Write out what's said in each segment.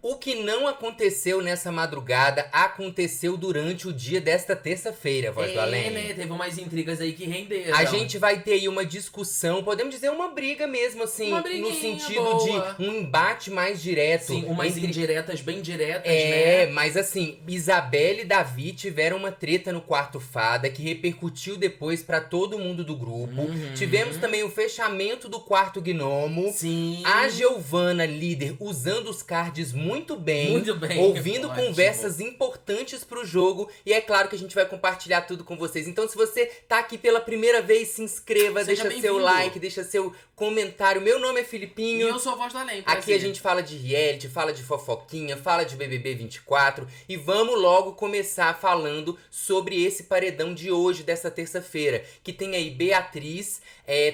O que não aconteceu nessa madrugada aconteceu durante o dia desta terça-feira, Voz do Além. Né? Teve umas intrigas aí que renderam. A gente vai ter aí uma discussão, podemos dizer uma briga mesmo, assim, Uma no briguinha sentido boa. de um embate mais direto. Sim, umas indiretas bem diretas, É, né? mas assim, Isabelle e Davi tiveram uma treta no quarto fada que repercutiu depois pra todo mundo do grupo. Tivemos também o fechamento do quarto gnomo. Sim. A Giovana, líder, usando os cards muito bem. Muito bem. Ouvindo Ótimo. conversas importantes pro jogo. E é claro que a gente vai compartilhar tudo com vocês. Então, se você tá aqui pela primeira vez, se inscreva, Seja deixa seu bem-vindo. like, deixa seu comentário. Meu nome é E Filipinho. eu sou a Voz do Além. Aqui prazer. a gente fala de reality, fala de fofoquinha, fala de BBB 24 e vamos logo começar falando sobre esse paredão de hoje, dessa terça-feira, que tem aí Beatriz,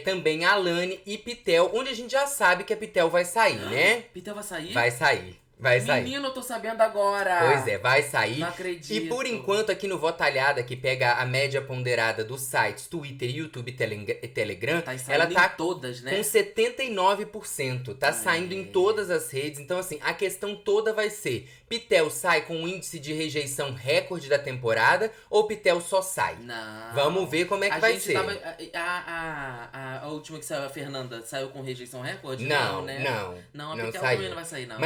também Alane e Pitel, onde a gente já sabe que a Pitel vai sair, né? Pitel vai sair? Vai sair. Vai sair. Menino, eu tô sabendo agora. Pois é, vai sair. Não acredito. E por enquanto, aqui no Votalhada, que pega a média ponderada dos sites Twitter, YouTube e Telegram, Tá saindo ela tá em todas, né? com 79%. Tá saindo em todas as redes. Então, assim, a questão toda vai ser: Pitel sai com um índice de rejeição recorde da temporada ou Pitel só sai? Não. Vamos ver como é que A vai gente ser. Tava, a última que saiu, a Fernanda, saiu com rejeição recorde? Não, né? Não, a não Pitel saiu. também não vai sair, não.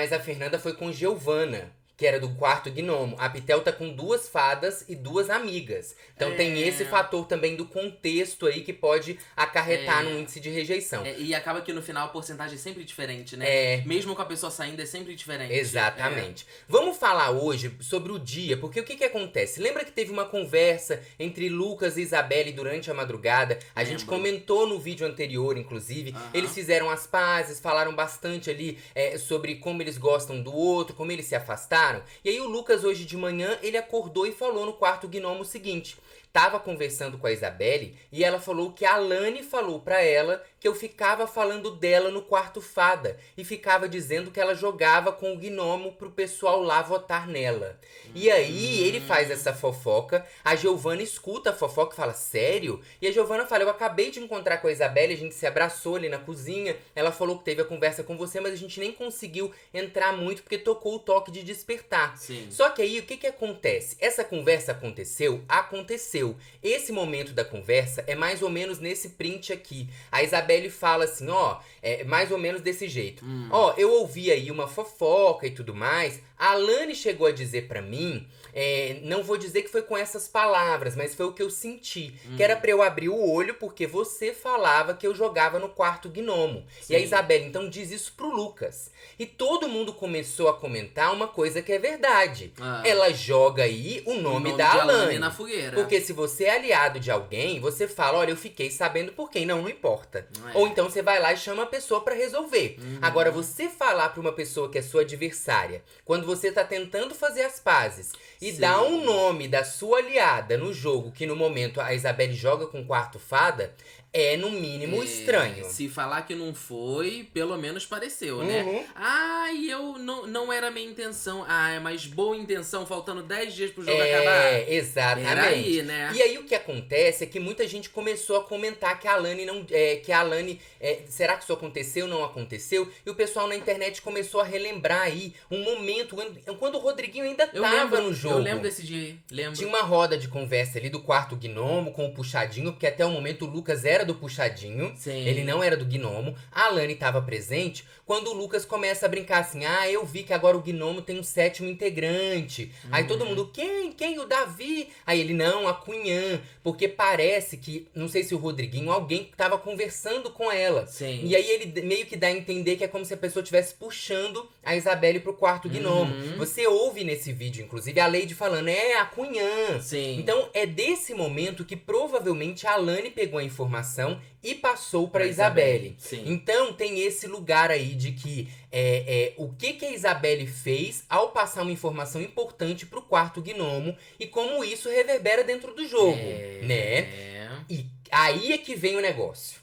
Mas a Fernanda foi com Giovana, que era do quarto gnomo. A Pitel tá com 2 fadas e 2 amigas. Então tem esse fator também do contexto aí que pode acarretar no índice de rejeição. E acaba que no final a porcentagem é sempre diferente, né? Mesmo com a pessoa saindo, é sempre diferente. Exatamente. Vamos falar hoje sobre o dia, porque o que acontece? Lembra que teve uma conversa entre Lucas e Isabelle durante a madrugada? A gente comentou no vídeo anterior, inclusive. Eles fizeram as pazes, falaram bastante ali sobre como eles gostam do outro, como eles se afastaram. E aí o Lucas hoje de manhã, ele acordou e falou no quarto gnomo o seguinte: tava conversando com a Isabelle e ela falou que a Alane falou pra ela que eu ficava falando dela no quarto fada e ficava dizendo que ela jogava com o gnomo pro pessoal lá votar nela. E aí ele faz essa fofoca, a Giovana escuta a fofoca e fala: sério? E a Giovana fala: eu acabei de encontrar com a Isabelle, a gente se abraçou ali na cozinha, ela falou que teve a conversa com você, mas a gente nem conseguiu entrar muito porque tocou o toque de despertar. Sim. Só que aí o que acontece? Essa conversa aconteceu. Esse momento da conversa é mais ou menos nesse print aqui. A Isabelle fala assim, mais ou menos desse jeito. Eu ouvi aí uma fofoca e tudo mais. A Alane chegou a dizer pra mim, não vou dizer que foi com essas palavras, mas foi o que eu senti. Que era pra eu abrir o olho porque você falava que eu jogava no quarto gnomo. Sim. E a Isabelle então diz isso pro Lucas. E todo mundo começou a comentar uma coisa que é verdade. Ela joga aí o nome da de Alane na fogueira. Porque se você é aliado de alguém, você fala: olha, eu fiquei sabendo por quem, não importa. Ou então você vai lá e chama a pessoa pra resolver. Agora, você falar pra uma pessoa que é sua adversária, quando você tá tentando fazer as pazes, e dar um nome da sua aliada no jogo, que no momento a Isabelle joga com quarto fada, é no mínimo estranho. Se falar que não foi, pelo menos pareceu, né? E eu não era minha intenção. É mais boa intenção, faltando 10 dias pro jogo acabar. Exatamente. Peraí, né? E aí o que acontece é que muita gente começou a comentar que a Alane não. Será que isso aconteceu? Não aconteceu? E o pessoal na internet começou a relembrar aí um momento quando o Rodriguinho ainda tava no jogo. Eu lembro desse dia, lembro. Tinha uma roda de conversa ali do quarto gnomo com o puxadinho, porque até o momento o Lucas era do puxadinho. Sim. Ele não era do gnomo. A Alane estava presente quando o Lucas começa a brincar assim: eu vi que agora o gnomo tem um 7º integrante. Aí todo mundo: quem? O Davi? Aí ele: não, a Cunhã. Porque parece que, não sei se o Rodriguinho, alguém tava conversando com ela. Sim. E aí ele meio que dá a entender que é como se a pessoa estivesse puxando a Isabelle pro quarto gnomo. Você ouve nesse vídeo, inclusive, a Lady falando: a Cunhã. Sim. Então é desse momento que provavelmente a Alane pegou a informação e passou pra Isabelle. Sim. Então tem esse lugar aí de que o que a Isabelle fez ao passar uma informação importante pro quarto gnomo e como isso reverbera dentro do jogo, né? E aí é que vem o negócio.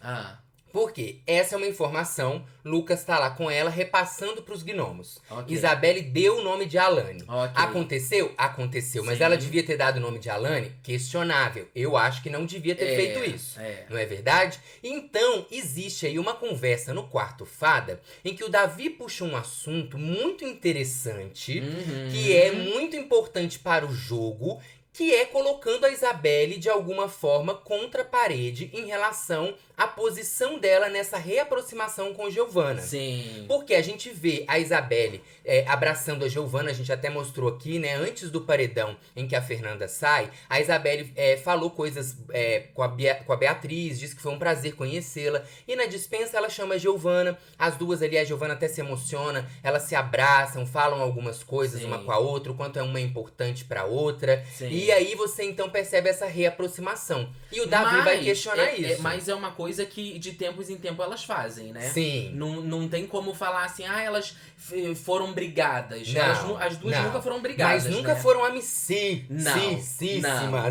Porque essa é uma informação, Lucas tá lá com ela repassando pros gnomos. Okay. Isabelle deu o nome de Alane. Okay. Aconteceu? Aconteceu. Mas Sim. ela devia ter dado o nome de Alane? Questionável. Eu acho que não devia ter feito isso. Não é verdade? Então, existe aí uma conversa no quarto fada em que o Davi puxa um assunto muito interessante, que é muito importante para o jogo, que é colocando a Isabelle de alguma forma contra a parede em relação à posição dela nessa reaproximação com Giovanna. Sim. Porque a gente vê a Isabelle abraçando a Giovanna, a gente até mostrou aqui, né, antes do paredão em que a Fernanda sai, a Isabelle falou coisas com a Beatriz, disse que foi um prazer conhecê-la, e na dispensa ela chama a Giovanna, as duas ali, a Giovanna até se emociona, elas se abraçam, falam algumas coisas uma com a outra, o quanto uma é importante pra outra. Sim. E aí você então percebe essa reaproximação. E o Davi vai questionar isso. Mas é uma coisa que de tempos em tempos elas fazem, né? Sim. Não tem como falar assim, elas foram brigadas. As duas nunca foram brigadas, mas nunca foram amicíssimas.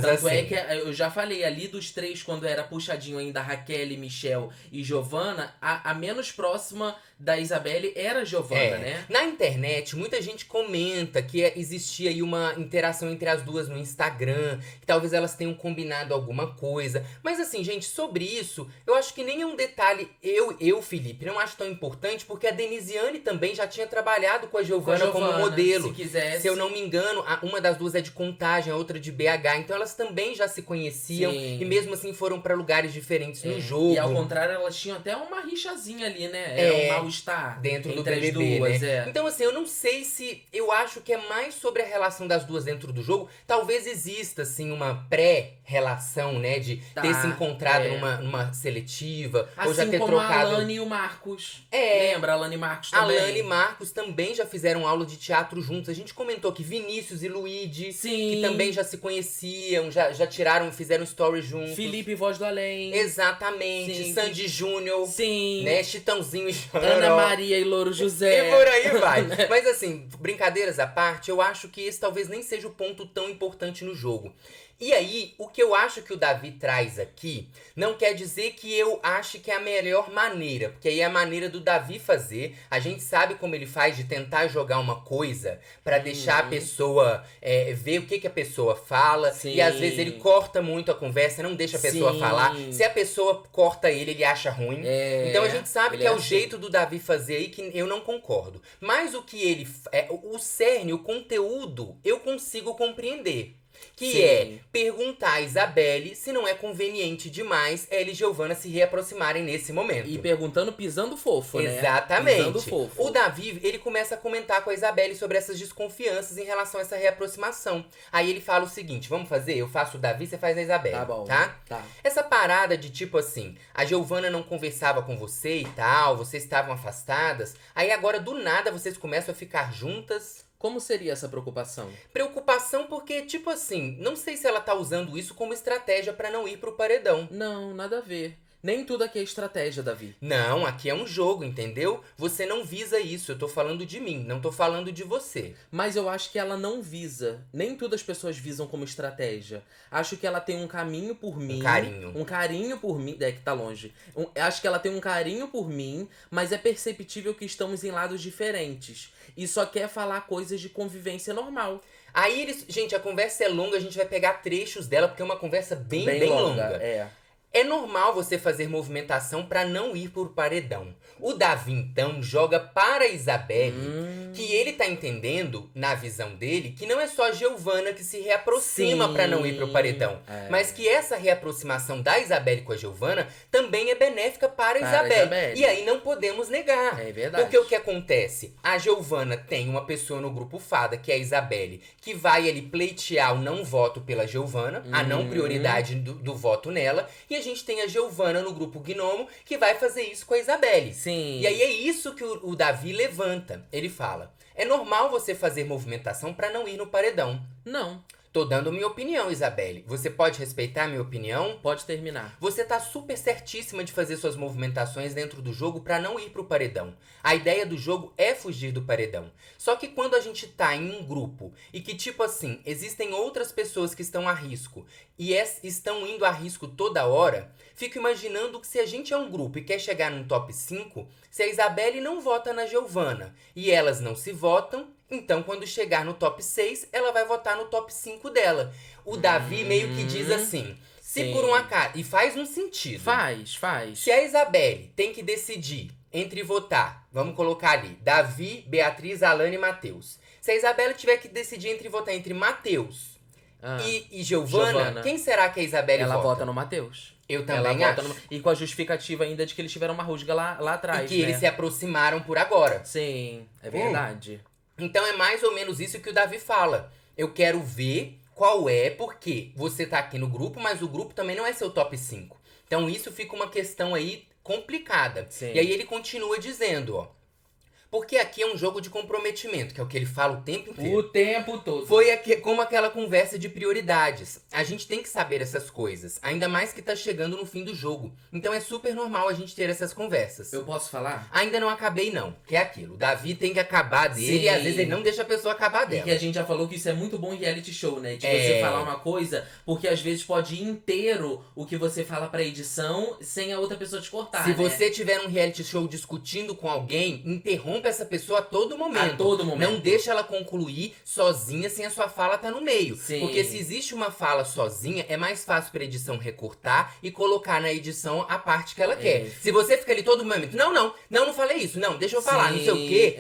Tanto assim. é que eu já falei, ali dos três, quando era puxadinho ainda Raquel, Michel e Giovanna, a menos próxima da Isabelle era a Giovanna, né? Na internet, muita gente comenta que existia aí uma interação entre as duas no Instagram, que talvez elas tenham combinado alguma coisa. Mas assim, gente, sobre isso, eu acho que nem é um detalhe, Felipe, não acho tão importante, porque a Denisiane também já tinha trabalhado com a Giovanna como modelo. Se quisesse. Se eu não me engano, uma das duas é de Contagem, a outra de BH. Então elas também já se conheciam. Sim. E mesmo assim foram pra lugares diferentes no jogo. E ao contrário, elas tinham até uma rixazinha ali, né? Era um mal-estar dentro do entre BBB, as duas, né? Então assim, eu não sei se... Eu acho que é mais sobre a relação das duas dentro do jogo. Talvez exista, assim, uma pré-relação, né? De ter se encontrado numa seletiva. Assim ou já ter como trocado... a Alane e o Marcos. Lembra? A Alane e Marcos também. A Alane e Marcos também já fizeram aula de teatro juntos. A gente comentou que Vinícius e Luigi, que também já se conheciam, já tiraram, fizeram story juntos. Felipe Voz do Além. Exatamente. Sim. Sandy Júnior. Sim. Né? Chitãozinho e Chororó. Ana Maria e Louro José. E por aí vai. Mas assim, brincadeiras à parte, eu acho que esse talvez nem seja o ponto tão importante no jogo. E aí, o que eu acho que o Davi traz aqui, não quer dizer que eu ache que é a melhor maneira, porque aí é a maneira do Davi fazer. A gente sabe como ele faz de tentar jogar uma coisa pra deixar a pessoa ver o que a pessoa fala. Sim. E às vezes ele corta muito a conversa, não deixa a pessoa falar. Se a pessoa corta ele acha ruim. Então a gente sabe que é o jeito do Davi fazer aí que eu não concordo. Mas o que ele... o cerne, o conteúdo, eu consigo compreender. Que é perguntar a Isabelle se não é conveniente demais ela e Giovanna se reaproximarem nesse momento. E perguntando pisando fofo, né? Exatamente. Pisando fofo. O Davi, ele começa a comentar com a Isabelle sobre essas desconfianças em relação a essa reaproximação. Aí ele fala o seguinte, vamos fazer? Eu faço o Davi, você faz a Isabelle. Tá bom. Tá? Essa parada de tipo assim, a Giovanna não conversava com você e tal, vocês estavam afastadas, aí agora do nada vocês começam a ficar juntas... Como seria essa preocupação? Preocupação porque, tipo assim, não sei se ela tá usando isso como estratégia pra não ir pro paredão. Não, nada a ver. Nem tudo aqui é estratégia, Davi. Não, aqui é um jogo, entendeu? Você não visa isso, eu tô falando de mim, não tô falando de você. Mas eu acho que ela não visa. Nem tudo as pessoas visam como estratégia. Acho que ela tem um caminho por mim. Um carinho por mim. É que tá longe. Acho que ela tem um carinho por mim, mas é perceptível que estamos em lados diferentes. E só quer falar coisas de convivência normal. Aí eles... Gente, a conversa é longa, a gente vai pegar trechos dela, porque é uma conversa bem longa. É normal você fazer movimentação pra não ir por paredão. O Davi, então, joga para a Isabelle que ele tá entendendo, na visão dele, que não é só a Giovanna que se reaproxima pra não ir pro paredão. Mas que essa reaproximação da Isabelle com a Giovanna também é benéfica para a Isabelle. E aí não podemos negar. É verdade. Porque o que acontece? A Giovanna tem uma pessoa no grupo Fada, que é a Isabelle, que vai ali pleitear o não voto pela Giovanna, a não prioridade do voto nela, e a gente tem a Giovanna no grupo Gnomo, que vai fazer isso com a Isabelle. E aí é isso que o Davi levanta. Ele fala, é normal você fazer movimentação pra não ir no paredão. Não. Tô dando minha opinião, Isabelle. Você pode respeitar a minha opinião? Pode terminar. Você tá super certíssima de fazer suas movimentações dentro do jogo pra não ir pro paredão. A ideia do jogo é fugir do paredão. Só que quando a gente tá em um grupo e que, tipo assim, existem outras pessoas que estão a risco e estão indo a risco toda hora, fico imaginando que se a gente é um grupo e quer chegar num top 5, se a Isabelle não vota na Giovana e elas não se votam, então, quando chegar no top 6, ela vai votar no top 5 dela. O Davi meio que diz assim, se sim. por um acaso... E faz um sentido. Faz. Se a Isabelle tem que decidir entre votar, vamos colocar ali, Davi, Beatriz, Alane e Matheus. Se a Isabelle tiver que decidir entre votar entre Matheus e Giovana, quem será que a Isabelle vota? Ela vota no Matheus. Eu também acho. E com a justificativa ainda de que eles tiveram uma rusga lá atrás, E que eles se aproximaram por agora. Sim, é verdade. Então é mais ou menos isso que o Davi fala. Eu quero ver qual é, porque você tá aqui no grupo, mas o grupo também não é seu top 5. Então isso fica uma questão aí complicada. Sim. E aí ele continua dizendo, ó. Porque aqui é um jogo de comprometimento, que é o que ele fala o tempo inteiro. O tempo todo. Foi como aquela conversa de prioridades. A gente tem que saber essas coisas, ainda mais que tá chegando no fim do jogo. Então é super normal a gente ter essas conversas. Eu posso falar? Ainda não acabei não, que é aquilo. O Davi tem que acabar dele e às vezes ele não deixa a pessoa acabar dela. E que a gente já falou que isso é muito bom em reality show, né? De você falar uma coisa, porque às vezes pode ir inteiro o que você fala pra edição sem a outra pessoa te cortar, Se você tiver um reality show discutindo com alguém, interrompa essa pessoa a todo momento. A todo momento. Não deixa ela concluir sozinha sem a sua fala tá no meio. Sim. Porque se existe uma fala sozinha, é mais fácil pra edição recortar e colocar na edição a parte que ela quer. Se você fica ali todo momento, não falei isso, não, deixa eu falar, não sei o quê.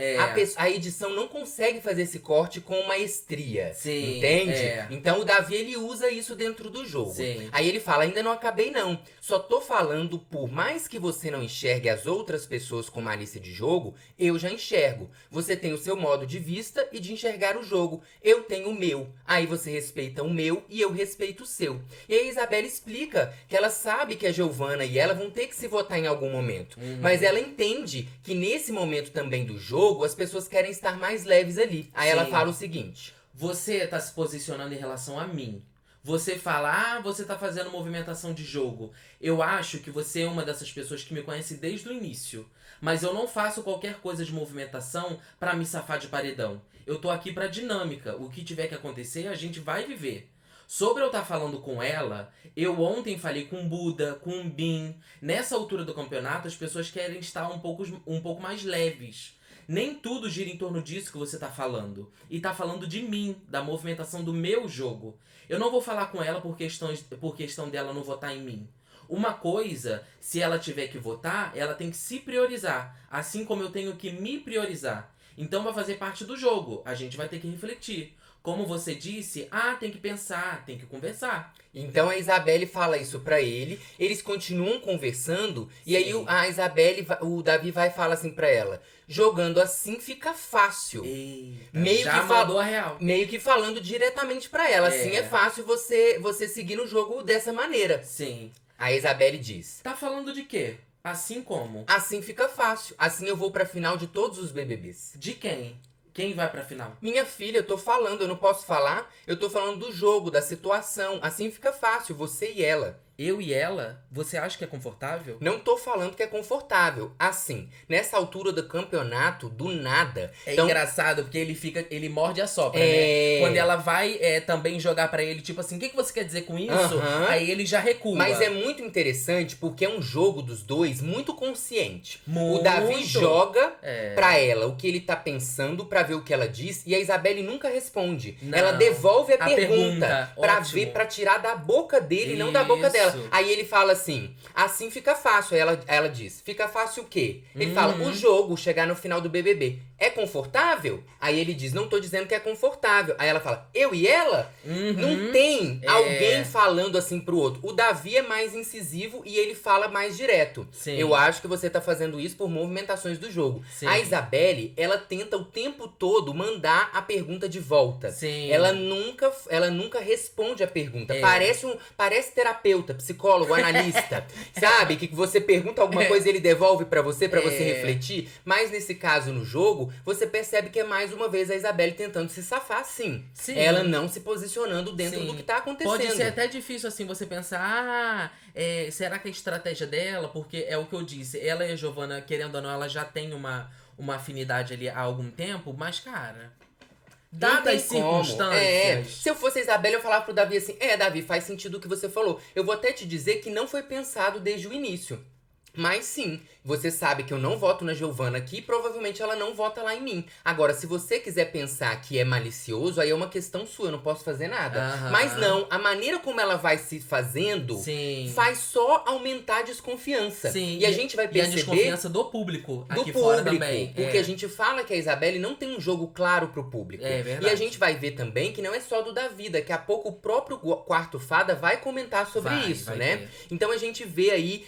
A edição não consegue fazer esse corte com maestria. Sim, entende? Então o Davi, ele usa isso dentro do jogo. Sim. Aí ele fala, ainda não acabei não. Só tô falando, por mais que você não enxergue as outras pessoas com malícia de jogo, eu já enxergo. Você tem o seu modo de vista e de enxergar o jogo. Eu tenho o meu. Aí você respeita o meu e eu respeito o seu. E aí a Isabelle explica que ela sabe que a Giovana e ela vão ter que se votar em algum momento. Mas ela entende que nesse momento também do jogo, as pessoas querem estar mais leves ali. Aí ela fala o seguinte. Você tá se posicionando em relação a mim. Você fala, você tá fazendo movimentação de jogo. Eu acho que você é uma dessas pessoas que me conhece desde o início. Mas eu não faço qualquer coisa de movimentação pra me safar de paredão. Eu tô aqui pra dinâmica. O que tiver que acontecer, a gente vai viver. Sobre eu estar falando com ela, eu ontem falei com o Buda, com o Bin. Nessa altura do campeonato, as pessoas querem estar um pouco mais leves. Nem tudo gira em torno disso que você tá falando. E tá falando de mim, da movimentação do meu jogo. Eu não vou falar com ela por questão dela não votar em mim. Uma coisa, se ela tiver que votar, ela tem que se priorizar. Assim como eu tenho que me priorizar. Então vai fazer parte do jogo. A gente vai ter que refletir. Como você disse, tem que pensar, tem que conversar. Então a Isabelle fala isso pra ele, eles continuam conversando, e aí a Isabelle, o Davi vai e fala assim pra ela, jogando assim fica fácil. Eita, já mandou a real. Meio que falando diretamente pra ela, assim é fácil você seguir no jogo dessa maneira. Sim. A Isabelle diz. Tá falando de quê? Assim como? Assim fica fácil, assim eu vou pra final de todos os BBBs. De quem? Quem vai pra final? Minha filha, eu tô falando, eu não posso falar. Eu tô falando do jogo, da situação. Assim fica fácil, você e ela. Eu e ela? Você acha que é confortável? Não tô falando que é confortável. Assim, nessa altura do campeonato, do nada. É engraçado, porque ele morde a sopra, né? Quando ela vai também jogar pra ele, tipo assim, o que você quer dizer com isso? Aí ele já recua. Mas é muito interessante, porque é um jogo dos dois muito consciente. Muito. O Davi joga pra ela o que ele tá pensando, pra ver o que ela diz, e a Isabelle nunca responde. Não. Ela devolve a pergunta pra ótimo. ver, pra tirar da boca dele, não da boca dela. Aí ele fala assim, assim fica fácil. Aí ela diz, fica fácil o quê? Ele fala, o jogo, chegar no final do BBB. É confortável? Aí ele diz, não tô dizendo que é confortável. Aí ela fala, eu e ela? Não tem alguém falando assim pro outro. O Davi é mais incisivo e ele fala mais direto. Sim. Eu acho que você tá fazendo isso por movimentações do jogo. Sim. A Isabelle, ela tenta o tempo todo mandar a pergunta de volta. Sim. Ela nunca responde a pergunta. Parece terapeuta psicólogo, analista, sabe? Que você pergunta alguma coisa e ele devolve pra você refletir. Mas nesse caso, no jogo, você percebe que é mais uma vez a Isabelle tentando se safar, sim. Ela não se posicionando dentro do que tá acontecendo. Pode ser até difícil, assim, você pensar, será que é a estratégia dela? Porque é o que eu disse, ela e a Giovanna, querendo ou não, ela já tem uma afinidade ali há algum tempo, mas, cara, dadas as circunstâncias... Se eu fosse a Isabelle, eu falava pro Davi assim, Davi, faz sentido o que você falou. Eu vou até te dizer que não foi pensado desde o início. Mas sim, você sabe que eu não voto na Giovanna aqui e provavelmente ela não vota lá em mim. Agora, se você quiser pensar que é malicioso, aí é uma questão sua, eu não posso fazer nada. Mas não, a maneira como ela vai se fazendo faz só aumentar a desconfiança. E a gente vai perceber... E a desconfiança do público aqui fora também. Porque a gente fala que a Isabelle não tem um jogo claro pro público. É verdade. E a gente vai ver também que não é só do Davi. Daqui a pouco o próprio Quarto Fada vai comentar sobre isso, né? Então a gente vê aí...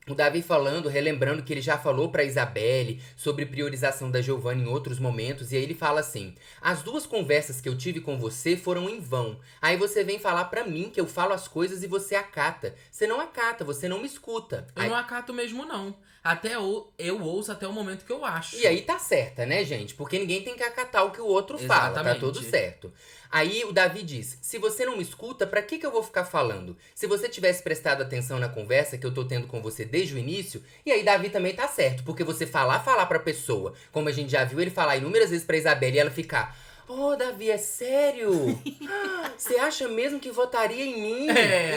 O Davi falando, relembrando que ele já falou pra Isabelle sobre priorização da Giovanna em outros momentos. E aí ele fala assim, as 2 conversas que eu tive com você foram em vão. Aí você vem falar pra mim que eu falo as coisas e você acata. Você não acata, você não me escuta. Eu não acato mesmo, não. Até eu ouço até o momento que eu acho. E aí tá certa, né, gente? Porque ninguém tem que acatar o que o outro fala, tá tudo certo. Aí o Davi diz, se você não me escuta, pra que eu vou ficar falando? Se você tivesse prestado atenção na conversa que eu tô tendo com você desde o início, e aí Davi também tá certo, porque você falar pra pessoa, como a gente já viu ele falar inúmeras vezes pra Isabelle e ela ficar... Davi, é sério? Você acha mesmo que votaria em mim?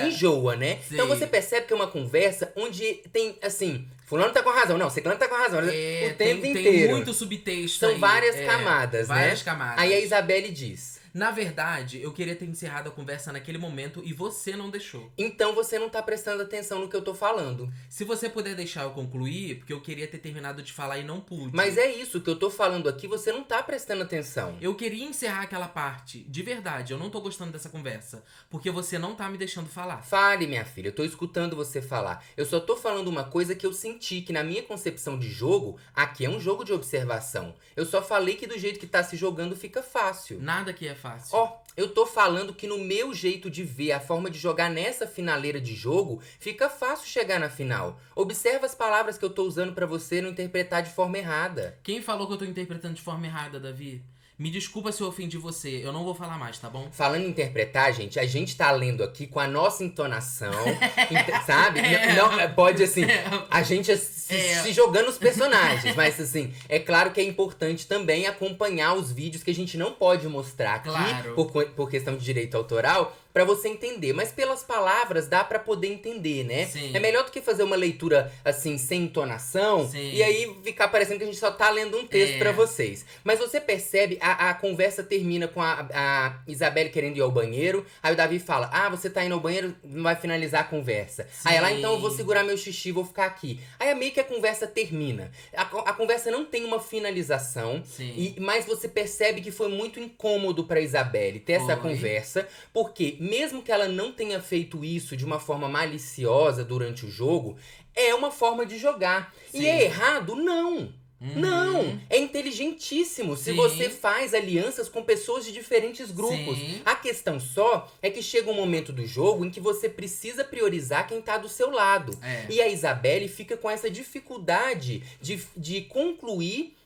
Enjoa, né? Sim. Então você percebe que é uma conversa onde tem, assim... Fulano tá com razão. Não, ciclano tá com razão. O tempo inteiro. Tem muito subtexto. São várias camadas, né? Várias camadas. Aí a Isabelle diz... Na verdade, eu queria ter encerrado a conversa naquele momento e você não deixou. Então você não tá prestando atenção no que eu tô falando. Se você puder deixar eu concluir, porque eu queria ter terminado de falar e não pude. Mas é isso, que eu tô falando aqui, você não tá prestando atenção. Eu queria encerrar aquela parte. De verdade, eu não tô gostando dessa conversa. Porque você não tá me deixando falar. Fale, minha filha, eu tô escutando você falar. Eu só tô falando uma coisa que eu senti, que na minha concepção de jogo, aqui é um jogo de observação. Eu só falei que do jeito que tá se jogando fica fácil. Nada que é fácil. Eu tô falando que no meu jeito de ver, a forma de jogar nessa finaleira de jogo, fica fácil chegar na final. Observa as palavras que eu tô usando pra você não interpretar de forma errada. Quem falou que eu tô interpretando de forma errada, Davi? Me desculpa se eu ofendi você, eu não vou falar mais, tá bom? Falando em interpretar, gente, a gente tá lendo aqui com a nossa entonação, sabe? Não, pode, assim, a gente se jogando os personagens, mas, assim, é claro que é importante também acompanhar os vídeos que a gente não pode mostrar aqui, por questão de direito autoral, pra você entender. Mas pelas palavras dá pra poder entender, né? Sim. É melhor do que fazer uma leitura, assim, sem entonação, e aí ficar parecendo que a gente só tá lendo um texto pra vocês. Mas você percebe, a conversa termina com a Isabelle querendo ir ao banheiro, aí o Davi fala, você tá indo ao banheiro, não vai finalizar a conversa. Sim. Aí ela, então eu vou segurar meu xixi, vou ficar aqui. Aí é meio que a conversa termina. A conversa não tem uma finalização, mas você percebe que foi muito incômodo pra Isabelle ter essa conversa, porque mesmo que ela não tenha feito isso de uma forma maliciosa durante o jogo, é uma forma de jogar. E é errado? Não! Não! É inteligentíssimo se você faz alianças com pessoas de diferentes grupos. A questão só é que chega um momento do jogo em que você precisa priorizar quem tá do seu lado. E a Isabelle fica com essa dificuldade de concluir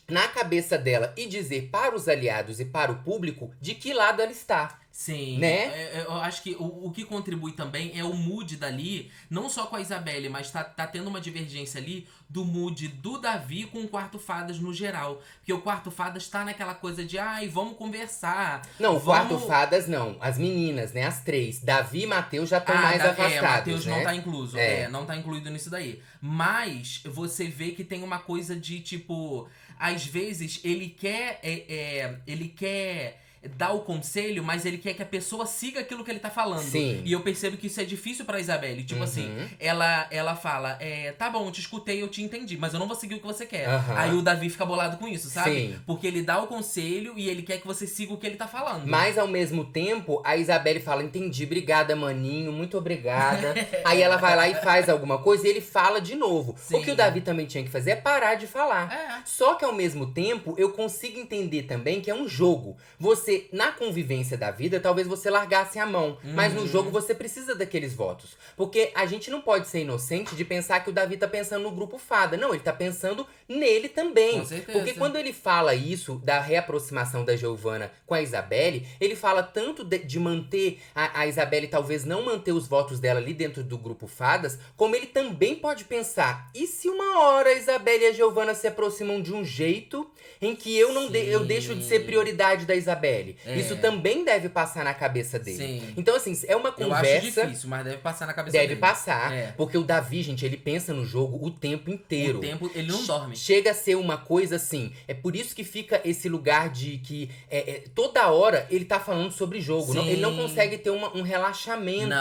na cabeça dela e dizer para os aliados e para o público de que lado ela está. Sim, né? Eu acho que o que contribui também é o mood dali, não só com a Isabelle, mas tá tendo uma divergência ali do mood do Davi com o Quarto Fadas no geral. Porque o Quarto Fadas tá naquela coisa de, vamos conversar. Não, o Quarto Fadas não, as meninas, né, as 3. Davi e Matheus já estão mais afastados, Matheus né? não tá incluso, não tá incluído nisso daí. Mas você vê que tem uma coisa de, tipo, às vezes ele quer dá o conselho, mas ele quer que a pessoa siga aquilo que ele tá falando. Sim. E eu percebo que isso é difícil pra Isabelle. Tipo assim, ela fala, tá bom, eu te escutei, eu te entendi, mas eu não vou seguir o que você quer. Aí o Davi fica bolado com isso, sabe? Sim. Porque ele dá o conselho e ele quer que você siga o que ele tá falando. Mas ao mesmo tempo, a Isabelle fala, entendi, obrigada, maninho, muito obrigada. Aí ela vai lá e faz alguma coisa e ele fala de novo. Sim. O que o Davi também tinha que fazer é parar de falar. Só que ao mesmo tempo, eu consigo entender também que é um jogo. Você você, na convivência da vida, talvez você largasse a mão. Mas no jogo você precisa daqueles votos. Porque a gente não pode ser inocente de pensar que o Davi tá pensando no grupo fada. Não, ele tá pensando nele também. Com certeza. Porque quando ele fala isso, da reaproximação da Giovanna com a Isabelle, ele fala tanto de manter a Isabelle, talvez não manter os votos dela ali dentro do grupo fadas, como ele também pode pensar, e se uma hora a Isabelle e a Giovanna se aproximam de um jeito em que eu não eu deixo de ser prioridade da Isabelle? Isso também deve passar na cabeça dele. Sim. Então, assim, é uma conversa... Eu acho difícil, mas deve passar na cabeça dele. Deve passar, porque o Davi, gente, ele pensa no jogo o tempo inteiro. O tempo, ele não dorme. Chega a ser uma coisa assim, é por isso que fica esse lugar de que toda hora ele tá falando sobre jogo. Não, ele não consegue ter um relaxamento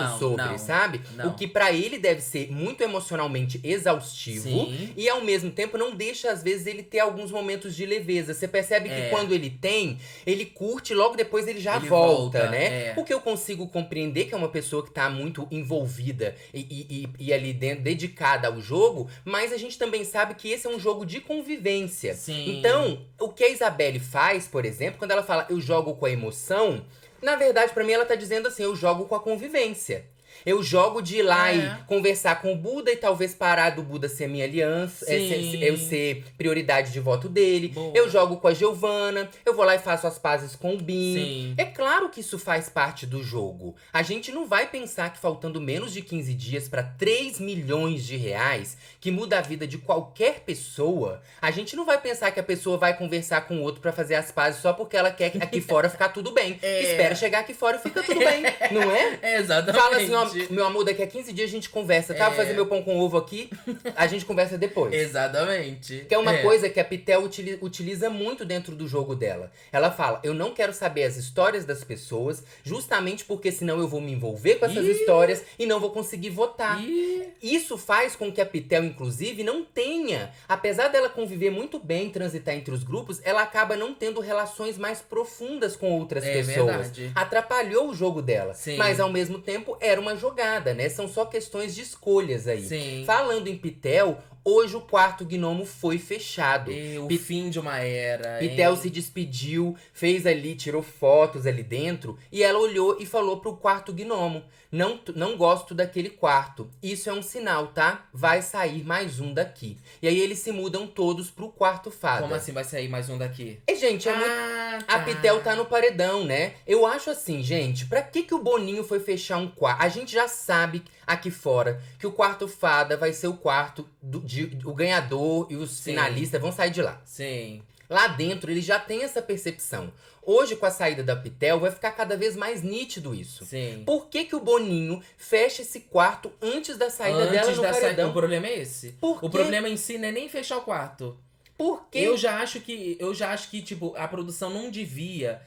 sabe? Não. O que pra ele deve ser muito emocionalmente exaustivo. Sim. E ao mesmo tempo não deixa, às vezes, ele ter alguns momentos de leveza. Você percebe que quando ele tem, ele curte, logo depois ele já volta, né? O que eu consigo compreender que é uma pessoa que tá muito envolvida e ali dentro, dedicada ao jogo, mas a gente também sabe que esse é um jogo de convivência. Sim. Então, o que a Isabelle faz, por exemplo, quando ela fala eu jogo com a emoção, na verdade, pra mim, ela tá dizendo assim, eu jogo com a convivência. Eu jogo de ir lá e conversar com o Buda e talvez parar do Buda ser minha aliança, eu ser prioridade de voto dele. Boa. Eu jogo com a Giovanna, eu vou lá e faço as pazes com o Bin. Sim. É claro que isso faz parte do jogo. A gente não vai pensar que faltando menos de 15 dias para 3 milhões de reais, que muda a vida de qualquer pessoa, a gente não vai pensar que a pessoa vai conversar com o outro para fazer as pazes só porque ela quer aqui fora ficar tudo bem. Espera chegar aqui fora e fica tudo bem, não é? Exatamente. Fala assim, ó, meu amor, daqui a 15 dias a gente conversa, tá? Vou fazer meu pão com ovo aqui, a gente conversa depois. Exatamente. Que é uma coisa que a Pitel utiliza muito dentro do jogo dela. Ela fala, eu não quero saber as histórias das pessoas, justamente porque senão eu vou me envolver com essas histórias e não vou conseguir votar. Isso faz com que a Pitel, inclusive, não tenha, apesar dela conviver muito bem, transitar entre os grupos, ela acaba não tendo relações mais profundas com outras pessoas. Verdade. Atrapalhou o jogo dela. Sim. Mas ao mesmo tempo era uma jogada, né? São só questões de escolhas aí. Sim. Falando em Pitel, hoje o quarto gnomo foi fechado. O fim de uma era. Pitel se despediu, fez ali, tirou fotos ali dentro, e ela olhou e falou pro quarto gnomo, não gosto daquele quarto. Isso é um sinal, tá? Vai sair mais um daqui. E aí eles se mudam todos pro quarto fada. Como assim vai sair mais um daqui? Gente, a Pitel tá no paredão, né? Eu acho assim, gente, pra que o Boninho foi fechar um quarto? A gente já sabe aqui fora que o quarto fada vai ser o quarto o ganhador e os finalistas vão sair de lá. Sim. Lá dentro, ele já tem essa percepção. Hoje, com a saída da Pitel, vai ficar cada vez mais nítido isso. Sim. Por que o Boninho fecha esse quarto antes da saída dela no paredão? O problema é esse. Por quê? O problema em si não é nem fechar o quarto. Por quê? Eu já acho que, tipo, a produção não devia.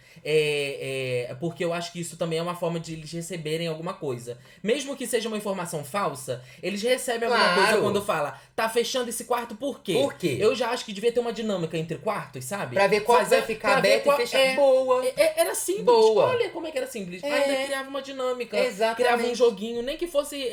Porque eu acho que isso também é uma forma de eles receberem alguma coisa. Mesmo que seja uma informação falsa, eles recebem alguma coisa quando fala, tá fechando esse quarto por quê? Por quê? Eu já acho que devia ter uma dinâmica entre quartos, sabe? Pra ver qual vai ficar aberto e fechar. Boa. Era simples. Boa. Olha como é que era simples. Ainda criava uma dinâmica. Exatamente. Criava um joguinho, nem que fosse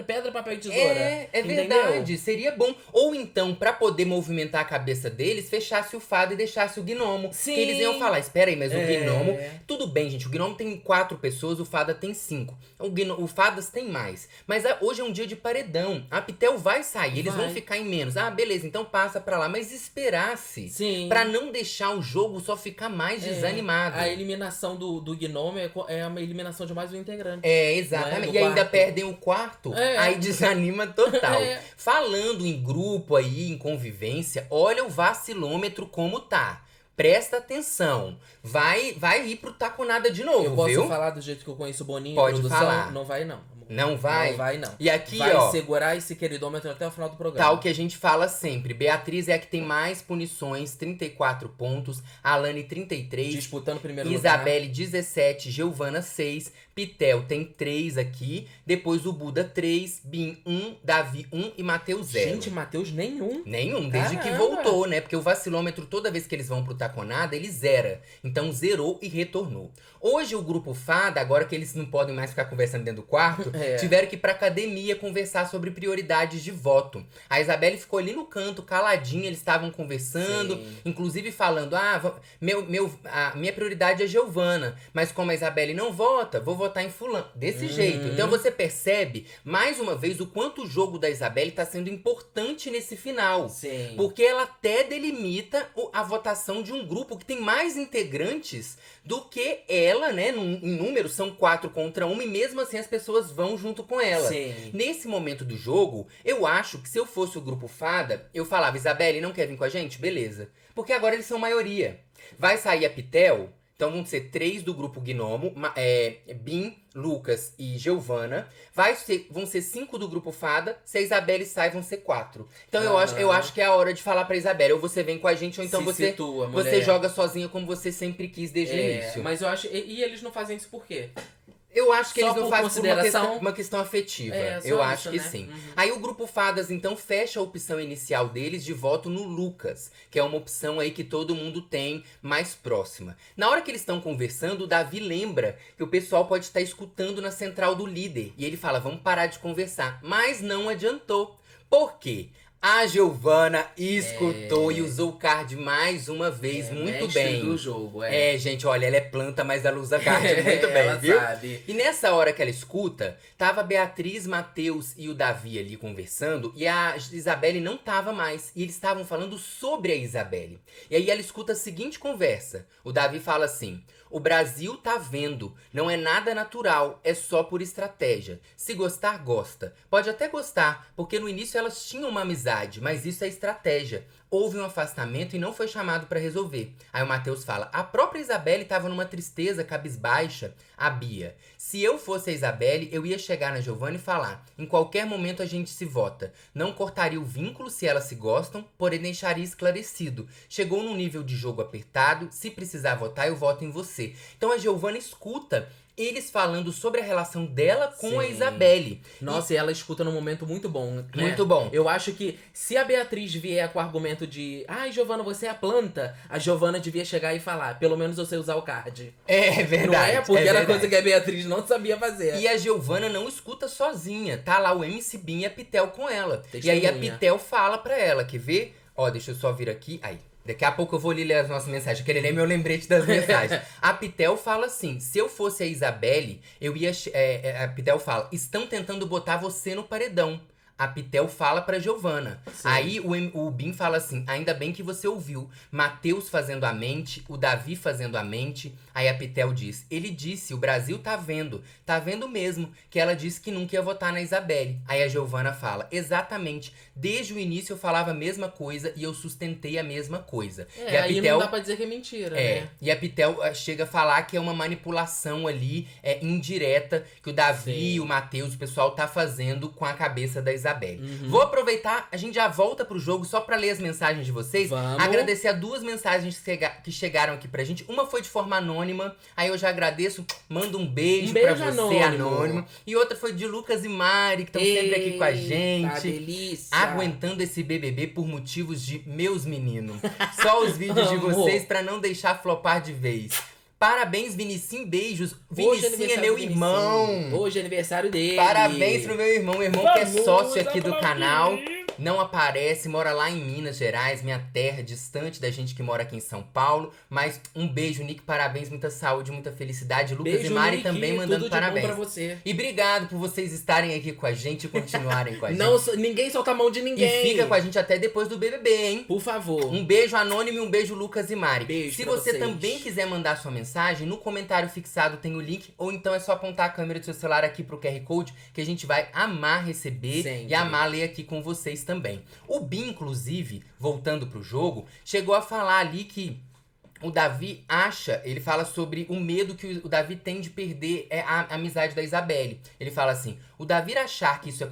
pedra, papel e tesoura. É verdade. Seria bom. Ou então, pra poder movimentar a cabeça deles, fechasse o fado e deixasse o gnomo. Sim. Que eles iam falar, espera aí, mas o gnomo... Tudo bem, gente, o gnomo tem 4 pessoas, o fada tem 5. O fadas tem mais. Mas hoje é um dia de paredão. A Pitel vai sair, eles vão ficar em menos. Ah, beleza, então passa pra lá. Mas esperasse. Sim. Pra não deixar o jogo só ficar mais desanimado. A eliminação do gnomo é uma eliminação de mais um integrante. Exatamente. E ainda perdem o quarto, aí desanima total. Falando em grupo aí, em convivência, olha o vacilômetro como tá. Presta atenção. Vai ir pro Taco Nada de novo, eu posso viu? falar do jeito que eu conheço o Boninho, Pode produção? falar. Não vai, não. Não vai? Não vai, não. E aqui, vai segurar esse queridômetro até o final do programa. Tal que a gente fala sempre. Beatriz é a que tem mais punições, 34 pontos. Alane, 33. Disputando o primeiro Isabelle, lugar. 17. Giovana, 6. Pitel tem 3 aqui. Depois o Buda, 3. Bin, 1. Davi, 1. E Matheus, 0. Gente, Matheus, nenhum. Nenhum, desde que voltou, né? Porque o vacilômetro, toda vez que eles vão pro Taconada, ele zera. Então, zerou e retornou. Hoje, o grupo Fada, agora que eles não podem mais ficar conversando dentro do quarto, tiveram que ir pra academia conversar sobre prioridades de voto. A Isabelle ficou ali no canto, caladinha, eles estavam conversando, inclusive falando, a minha prioridade é Giovana, mas como a Isabelle não vota, vou votar em fulano. Desse jeito. Então você percebe, mais uma vez, o quanto o jogo da Isabelle tá sendo importante nesse final. Sim. Porque ela até delimita a votação de um grupo que tem mais integrantes do que ela, né? Em número, são 4 contra 1, e mesmo assim as pessoas vão junto com ela. Sim. Nesse momento do jogo, eu acho que se eu fosse o grupo Fada, eu falava, Isabelle, não quer vir com a gente? Beleza. Porque agora eles são maioria. Vai sair a Pitel, então vão ser 3 do grupo Gnomo, Bin, Lucas e Giovana. Vão ser 5 do grupo Fada. Se a Isabelle sai, vão ser 4. Então eu acho que é a hora de falar pra Isabelle. Ou você vem com a gente, ou então você joga sozinha como você sempre quis desde o início. Mas eu acho... E eles não fazem isso por quê? Eu acho que só eles não fazem por uma questão afetiva. Eu acho que sim. Aí o grupo Fadas, então, fecha a opção inicial deles de voto no Lucas, que é uma opção aí que todo mundo tem mais próxima. Na hora que eles estão conversando, o Davi lembra que o pessoal pode estar escutando na central do líder. E ele fala, vamos parar de conversar. Mas não adiantou. Por quê? A Giovana escutou e usou o card mais uma vez, muito bem. Do jogo, gente, olha, ela é planta, mas ela usa card muito bem, ela viu? Sabe. E nessa hora que ela escuta, tava a Beatriz, Matheus e o Davi ali conversando, e a Isabelle não tava mais. E eles estavam falando sobre a Isabelle. E aí ela escuta a seguinte conversa. O Davi fala assim: o Brasil tá vendo, não é nada natural, é só por estratégia. Se gostar, gosta. Pode até gostar, porque no início elas tinham uma amizade, mas isso é estratégia. Houve um afastamento e não foi chamado pra resolver. Aí o Matheus fala, a própria Isabelle tava numa tristeza cabisbaixa, a Bia. Se eu fosse a Isabelle, eu ia chegar na Giovana e falar, em qualquer momento a gente se vota. Não cortaria o vínculo se elas se gostam, porém deixaria esclarecido. Chegou num nível de jogo apertado, se precisar votar, eu voto em você. Então a Giovana escuta eles falando sobre a relação dela com a Isabelle. Nossa, e ela escuta num momento muito bom, né? Muito bom. Eu acho que se a Beatriz vier com o argumento de ai, Giovana, você é a planta, a Giovana devia chegar e falar, pelo menos eu sei usar o card. É verdade. Não é? Porque era coisa que a Beatriz não sabia fazer. E a Giovana não escuta sozinha. Tá lá o MC Bin e a Pitel com ela. Testemunha. E aí a Pitel fala pra ela, quer ver? Ó, deixa eu só vir aqui. Aí. Daqui a pouco eu vou ler as nossas mensagens. Querer ler meu lembrete das mensagens. A Pitel fala assim, se eu fosse a Isabelle, eu ia... a Pitel fala, estão tentando botar você no paredão. A Pitel fala pra Giovana. Sim. Aí o Bin fala assim, ainda bem que você ouviu. Matheus fazendo a mente, o Davi fazendo a mente. Aí a Pitel diz, ele disse, o Brasil tá vendo mesmo, que ela disse que nunca ia votar na Isabelle. Aí a Giovana fala, exatamente, desde o início eu falava a mesma coisa e eu sustentei a mesma coisa. E a Pitel, não dá pra dizer que é mentira, né? E a Pitel chega a falar que é uma manipulação ali, indireta, que o Davi, o Matheus, o pessoal tá fazendo com a cabeça da Isabelle. Vou aproveitar, a gente já volta pro jogo só pra ler as mensagens de vocês. Vamos. Agradecer a 2 mensagens que chegaram aqui pra gente. Uma foi de forma anônima, aí eu já agradeço, mando um beijo pra você, anônimo. E outra foi de Lucas e Mari, que estão sempre aqui com a gente. Tá delícia. Aguentando esse BBB por motivos de meus meninos. Só os vídeos de vocês pra não deixar flopar de vez. Parabéns, Vinicinho, beijos. Vinicinho é meu irmão. Hoje é aniversário dele. Parabéns pro meu irmão que é sócio aqui do canal. Não aparece, mora lá em Minas Gerais, minha terra, distante da gente que mora aqui em São Paulo. Mas um beijo, Nick, parabéns, muita saúde, muita felicidade. Lucas beijo, e Mari Nick, também mandando tudo parabéns. De bom pra você. E obrigado por vocês estarem aqui com a gente e continuarem com a gente. Não, ninguém solta a mão de ninguém. E fica com a gente até depois do BBB, hein? Por favor. Um beijo anônimo e um beijo, Lucas e Mari. Beijo. Se você também quiser mandar sua mensagem, no comentário fixado tem o link, ou então é só apontar a câmera do seu celular aqui pro QR Code, que a gente vai amar receber e amar ler aqui com vocês também. O Bin, inclusive, voltando pro jogo, chegou a falar ali que o Davi acha, ele fala sobre o medo que o Davi tem de perder a amizade da Isabelle. Ele fala assim, o Davi achar que isso é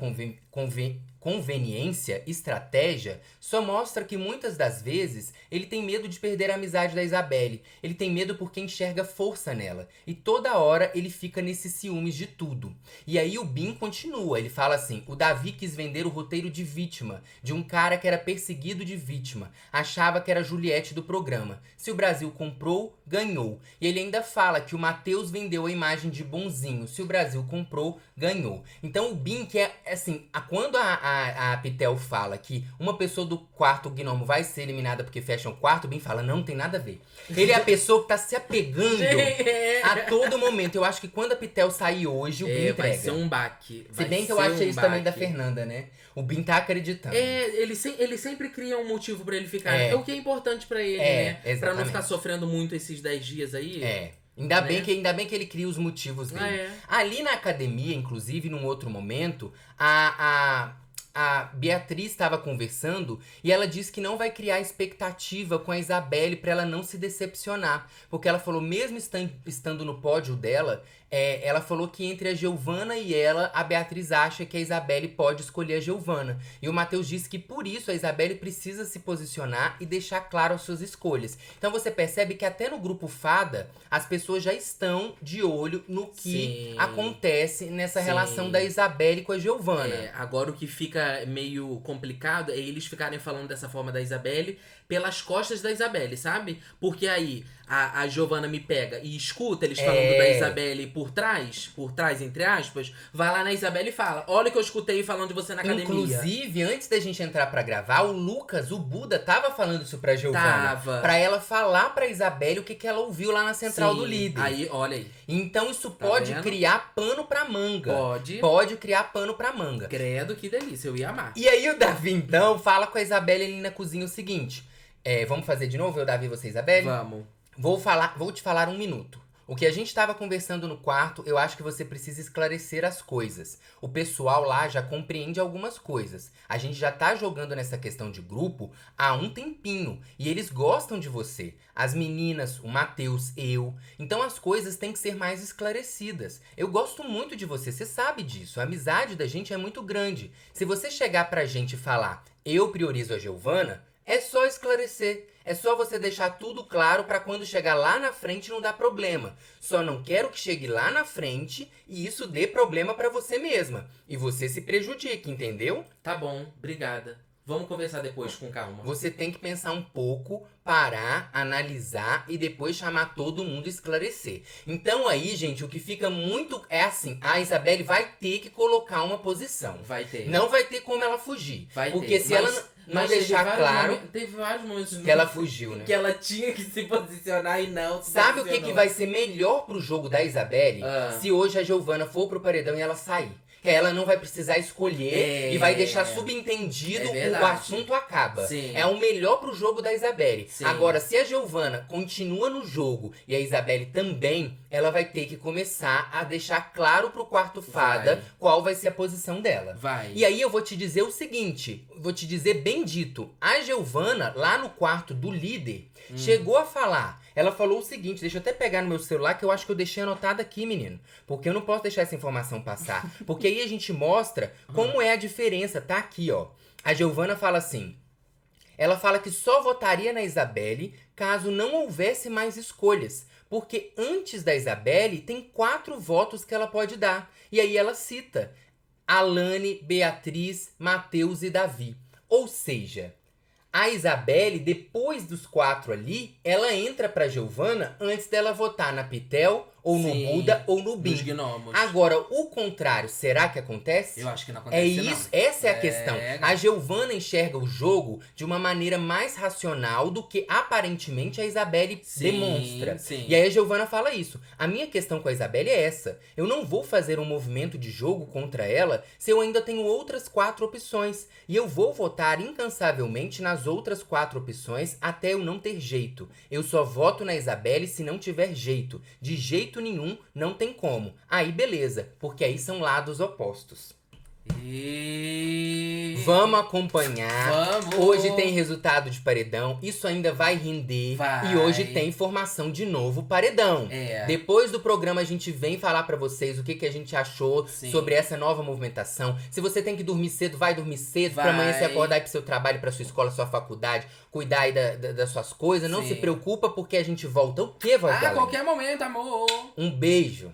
conveniência, estratégia, só mostra que muitas das vezes ele tem medo de perder a amizade da Isabelle. Ele tem medo porque enxerga força nela. E toda hora ele fica nesses ciúmes de tudo. E aí o Bin continua, ele fala assim: o Davi quis vender o roteiro de vítima, de um cara que era perseguido de vítima. Achava que era a Juliette do programa. Se o Brasil comprou, ganhou. E ele ainda fala que o Matheus vendeu a imagem de bonzinho. Se o Brasil comprou, ganhou. Então o Bin, que é assim, quando a Pitel fala que uma pessoa do quarto gnomo vai ser eliminada porque fecha um quarto, o Bin fala, não tem nada a ver. Ele é a pessoa que tá se apegando a todo momento. Eu acho que quando a Pitel sair hoje, o Bin entrega. Vai ser um baque. Se bem que eu achei isso também da Fernanda, né? O Bin tá acreditando. Ele sempre cria um motivo pra ele ficar. É o que é importante pra ele, né? Exatamente. Pra não ficar sofrendo muito esses 10 dias aí. Ainda bem que ele cria os motivos dele. Ali na academia, inclusive, num outro momento, a Beatriz estava conversando e ela disse que não vai criar expectativa com a Isabelle pra ela não se decepcionar. Porque ela falou, mesmo estando no pódio dela, ela falou que entre a Giovana e ela, a Beatriz acha que a Isabelle pode escolher a Giovana. E o Matheus disse que por isso a Isabelle precisa se posicionar e deixar claro as suas escolhas. Então você percebe que até no grupo Fada, as pessoas já estão de olho no que acontece nessa relação da Isabelle com a Giovana. Agora o que fica meio complicado é eles ficarem falando dessa forma da Isabelle pelas costas da Isabelle, sabe? Porque aí a Giovana me pega e escuta eles falando da Isabelle por trás, entre aspas, vai lá na Isabelle e fala, olha o que eu escutei falando de você na academia. Inclusive, antes da gente entrar pra gravar, o Lucas, o Buda, tava falando isso pra Giovana. Pra ela falar pra Isabelle o que ela ouviu lá na central do líder. Aí, olha aí. Então isso pode criar pano pra manga. Pode criar pano pra manga. Credo, que delícia, eu ia amar. E aí o Davi, então, fala com a Isabelle ali na cozinha o seguinte. Vamos fazer de novo, eu, Davi, você, Isabelle? Vamos. Vou te falar 1 minuto. O que a gente estava conversando no quarto, eu acho que você precisa esclarecer as coisas. O pessoal lá já compreende algumas coisas. A gente já tá jogando nessa questão de grupo há um tempinho. E eles gostam de você. As meninas, o Matheus, eu. Então as coisas têm que ser mais esclarecidas. Eu gosto muito de você, você sabe disso. A amizade da gente é muito grande. Se você chegar pra gente e falar, eu priorizo a Giovana, é só esclarecer. É só você deixar tudo claro pra quando chegar lá na frente não dar problema. Só não quero que chegue lá na frente e isso dê problema pra você mesma. E você se prejudique, entendeu? Tá bom, obrigada. Vamos conversar depois com calma. Você tem que pensar um pouco, parar, analisar e depois chamar todo mundo e esclarecer. Então aí, gente, o que fica muito é assim, a Isabelle vai ter que colocar uma posição. Vai ter. Não vai ter como ela fugir. Porque se ela não Mas deixar claro... Teve vários momentos que ela fugiu, né? Que ela tinha que se posicionar e não se Sabe o que vai ser melhor pro jogo da Isabelle? Se hoje a Giovana for pro paredão e ela sair. Ela não vai precisar escolher e vai deixar subentendido, o assunto acaba. É o melhor pro jogo da Isabelle. Agora, se a Giovana continua no jogo e a Isabelle também, ela vai ter que começar a deixar claro pro quarto Fada qual vai ser a posição dela. E aí eu vou te dizer o seguinte, vou te dizer bem dito. A Giovana, lá no quarto do líder, chegou a falar... Ela falou o seguinte, deixa eu até pegar no meu celular, que eu acho que eu deixei anotado aqui, menino. Porque eu não posso deixar essa informação passar. Porque aí a gente mostra como é a diferença. Tá aqui, ó. A Giovana fala assim... Ela fala que só votaria na Isabelle caso não houvesse mais escolhas. Porque antes da Isabelle, tem 4 votos que ela pode dar. E aí ela cita Alane, Beatriz, Matheus e Davi. Ou seja... A Isabelle, depois dos 4 ali, ela entra pra Giovana antes dela votar na Pitel, ou no Buda, ou no Bin. Agora, o contrário, será que acontece? Eu acho que não acontece, não. Essa é a questão. A Giovana enxerga o jogo de uma maneira mais racional do que, aparentemente, a Isabelle demonstra. E aí a Giovana fala isso. A minha questão com a Isabelle é essa. Eu não vou fazer um movimento de jogo contra ela se eu ainda tenho outras 4 opções. E eu vou votar incansavelmente nas outras 4 opções até eu não ter jeito. Eu só voto na Isabelle se não tiver jeito. De jeito nenhum, não tem como. Aí beleza, porque aí são lados opostos. Vamos acompanhar. Vamos. Hoje tem resultado de paredão. Isso ainda vai render. Vai. E hoje tem formação de novo paredão. Depois do programa a gente vem falar pra vocês o que a gente achou sobre essa nova movimentação. Se você tem que dormir cedo, vai dormir cedo. Pra amanhã você acordar aí pro seu trabalho, pra sua escola, sua faculdade. Cuidar aí das suas coisas. Não se preocupa porque a gente volta o quê, Voz da Lenda? A qualquer momento, amor. Um beijo.